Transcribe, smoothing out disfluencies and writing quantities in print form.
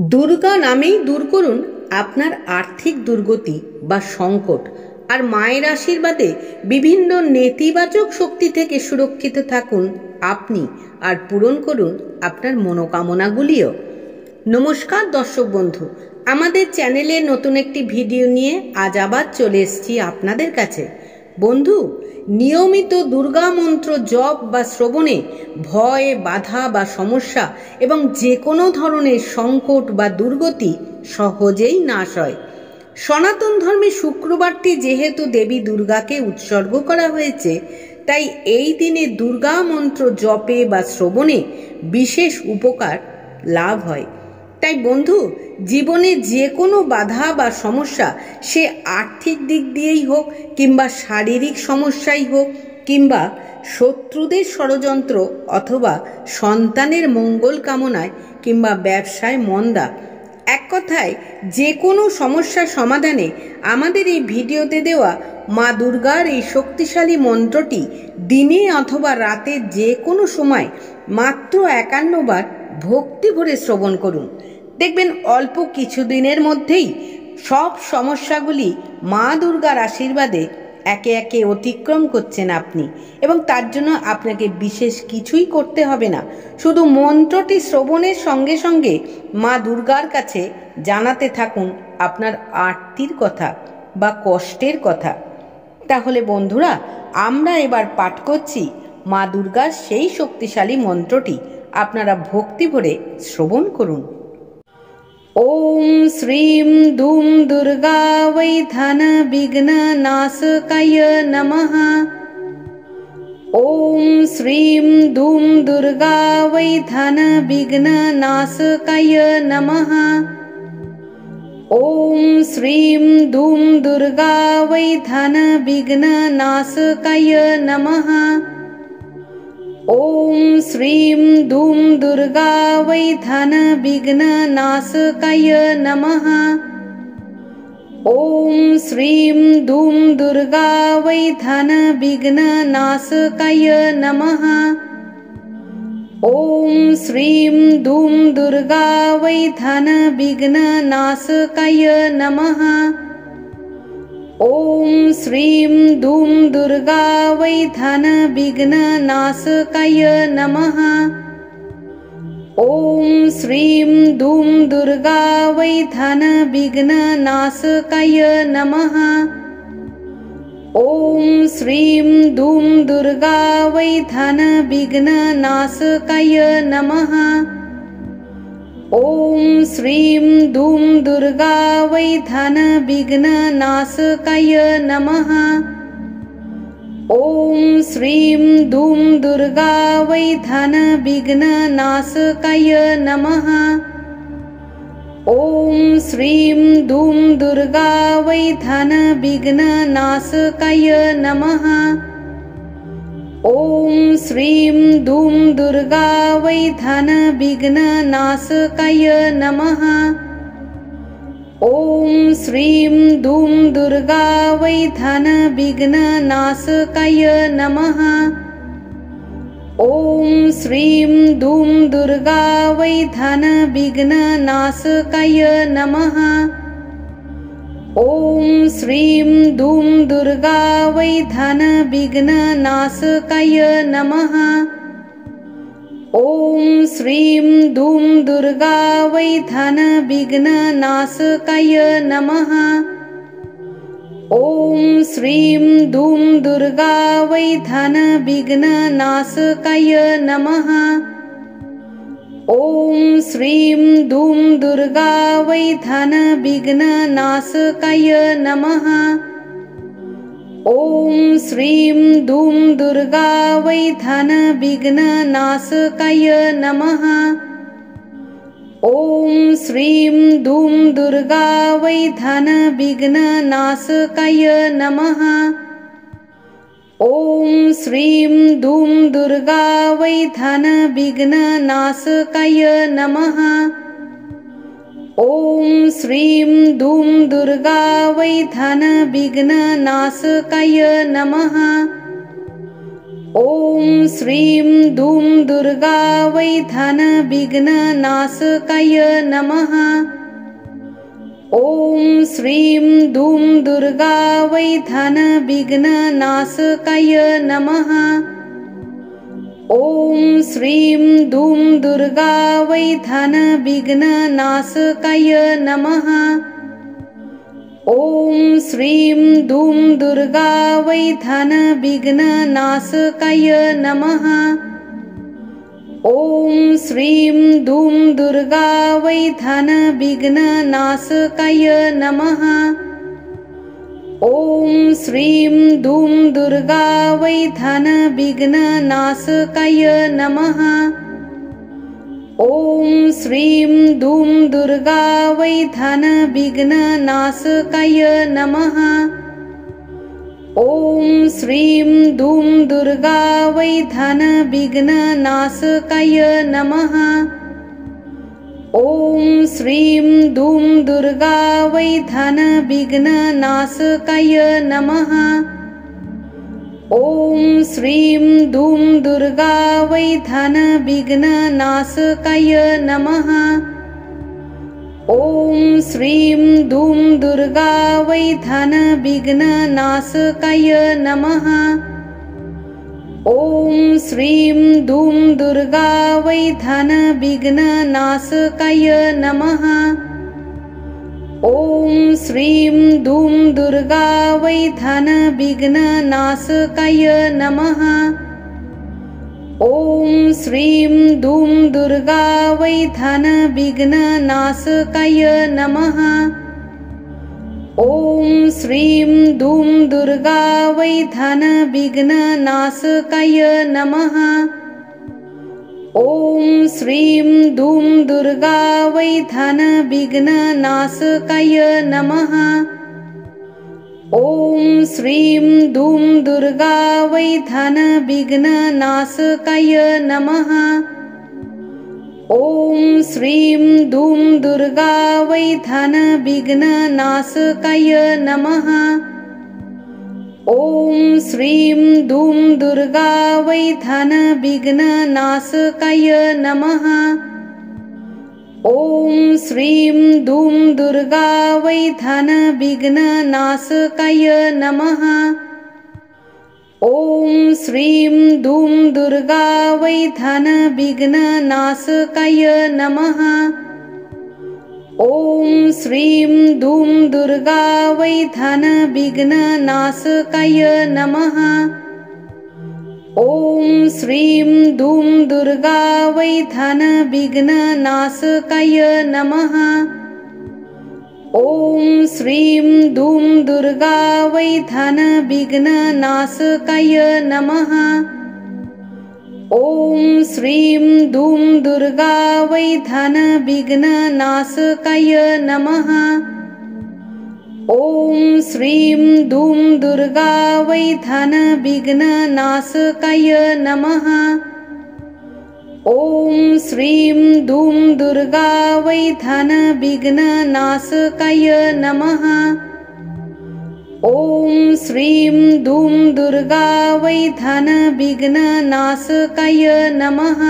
দুর্গা নামেই দূর করুন আপনার আর্থিক দুর্গতি বা সংকট, আর মায়ের আশীর্বাদে বিভিন্ন নেতিবাচক শক্তি থেকে সুরক্ষিত থাকুন আপনি, আর পূরণ করুন আপনার মনোকামনাগুলিও। নমস্কার দর্শক বন্ধু, আমাদের চ্যানেলে নতুন একটি ভিডিও নিয়ে আজ আবার চলে এসেছি আপনাদের কাছে। বন্ধু, নিয়মিত দুর্গা মন্ত্র জপ বা শ্রবণে ভয়, বাধা বা সমস্যা এবং যে কোনো ধরনের সংকট বা দুর্গতি সহজেই নাশ হয়। সনাতন ধর্মে শুক্রবারটি যেহেতু দেবী দুর্গাকে উৎসর্গ করা হয়েছে, তাই এই দিনে দুর্গা মন্ত্র জপে বা শ্রবণে বিশেষ উপকার লাভ হয়। তাই বন্ধু, জীবনে যে কোনো বাধা বা সমস্যা, সে আর্থিক দিক দিয়েই হোক কিংবা শারীরিক সমস্যাই হোক কিংবা শত্রুদের ষড়যন্ত্র অথবা সন্তানের মঙ্গল কামনায় কিংবা ব্যবসায় মন্দা, এক কথায় যে কোনো সমস্যা সমাধানে আমাদের এই ভিডিওতে দেওয়া মা দুর্গার এই শক্তিশালী মন্ত্রটি দিনে অথবা রাতে যে কোনো সময় মাত্র 51 বার ভক্তি ভরে শ্রবণ করুন। দেখবেন অল্প কিছুদিনের মধ্যেই সব সমস্যাগুলি মা দুর্গার আশীর্বাদে একে একে অতিক্রম করছেন আপনি, এবং তার জন্য আপনাকে বিশেষ কিছুই করতে হবে না। শুধু মন্ত্রটি শ্রবণের সঙ্গে সঙ্গে মা দুর্গার কাছে জানাতে থাকুন আপনার আরতির কথা বা কষ্টের কথা। তাহলে বন্ধুরা, আমরা এবার পাঠ করছি মা দুর্গার সেই শক্তিশালী মন্ত্রটি। আপনারা ভক্তি ভরে শ্রবণ করুন। ওম শ্রীম দুম দুর্গা वै धन विघ्न नाशकाय नमः। ओम श्रीम दुम दुर्गा वै धन विघ्न नाशकाय नमः। ओम श्रीम दुम दुर्गा वै धन विघ्न नाशकाय नमः। ओम श्रीम दुम दुर्गा वै धन विघ्न नाशकाय नमः। ओम श्रीम दुम दुर्गा वै धन विघ्न नाशकाय नमः। ओम श्रीम दुम दुर्गा वै धन विघ्न नाशकाय नमः। ओम श्रीम दुम दुर्गा वै धन विघ्न नाशकाय नमः। ओम श्रीम दुम दुर्गा वै धन विघ्न नाशकाय नमः। ओम श्रीम दुम दुर्गा वै धन विघ्न नाशकाय नमः। ओम श्रीम दुम दुर्गा वै धन विघ्न नाशकाय नमः। ओम श्रीम दुम दुर्गा वै धन विघ्न नाशकाय नमः। ओम श्रीम दुम दुर्गा वै धन विघ्न नाशकाय नमः। ओम श्रीम दुम दुर्गा वै धन विघ्न नाशकाय नमः। ओम श्रीम दुम दुर्गा वै धन विघ्न नाशकाय नमः। ओम श्रीम दुम दुर्गा वै धन विघ्न नाशकाय नमः। ओम श्रीम दुम दुर्गा वै धन विघ्न नाशकाय नमः। ओम श्रीम दुम दुर्गा वै धन विघ्न नाशकाय नमः। ओम श्रीम दुम दुर्गा वै धन विघ्न नाशकाय नमः। ओम श्रीम दुम दुर्गा वै धन विघ्न नाशकाय नमः। ओम श्रीम दुम दुर्गा वै धन विघ्न नाशकाय नमः। ओम श्रीम दुम दुर्गा वै धन विघ्न नाशकाय नमः। ओम श्रीम दुम दुर्गा वै धन विघ्न नाशकाय नमः। ओम श्रीम दुम दुर्गा वै धन विघ्न नाशकाय नमः। ॐ श्रीं धूं दुर्गा वै धनविघ्ननाशकाय नमः। ॐ श्रीं धूं दुर्गा वै धनविघ्ननाशकाय नमः। ॐ श्रीं धूं दुर्गा वै धनविघ्ननाशकाय नमः। ॐ श्रीं धूं दुर्गा वै धनविघ्ननाशकाय नमः। ॐ श्रीं धूं दुर्गा वै धनविघ्ननाशकाय नमः। ॐ श्रीं धूं दुर्गा वै धनविघ्ननाशकाय नमः। ॐ श्रीं धूं दुर्गा वै धनविघ्ननाशकाय नमः। ॐ श्रीं धूं दुर्गा वै धनविघ्ननाशकाय नमः। ॐ श्रीं धूं दुर्गा वै धनविघ्ननाशकाय नमः। ॐ श्रीं धूं दुर्गा वै धनविघ्ननाशकाय नमः। ॐ श्रीं धूं दुर्गा वै धनविघ्ननाशकाय नमः। ॐ श्रीं धूं दुर्गा वै धनविघ्ननाशकाय नमः। ॐ श्रीं धूं दुर्गा वै धनविघ्ननाशकाय नमः। ॐ श्रीं धूं दुर्गा वै धनविघ्ननाशकाय नमः। ॐ श्रीं धूं दुर्गा वै धनविघ्ननाशकाय नमः। ॐ श्रीं धूं दुर्गा वै धनविघ्ननाशकाय नमः। ॐ श्रीं धूं दुर्गा वै धनविघ्ननाशकाय नमः। ॐ श्रीं धूं दुर्गा वै धनविघ्ननाशकाय नमः। ॐ श्रीं धूं दुर्गा वै धनविघ्ननाशकाय नमः। ॐ श्रीं धूं दुर्गा वै धनविघ्ननाशकाय नमः। ॐ श्रीं धूं दुर्गा वै धनविघ्ननाशकाय नमः। ॐ श्रीं धूं दुर्गा वै धनविघ्ननाशकाय नमः। ॐ श्रीं धूं दुर्गा वै धनविघ्ननाशकाय नमः। ॐ श्रीं धूं दुर्गा वै धनविघ्ननाशकाय नमः। ॐ श्रीं धूं दुर्गा वै धनविघ्ननाशकाय नमः। ॐ श्रीं धूं दुर्गा वै धनविघ्ननाशकाय नमः। ॐ श्रीं धूं दुर्गा वै धनविघ्ननाशकाय नमः। ॐ श्रीं धूं दुर्गा वै धनविघ्ननाशकाय नमः।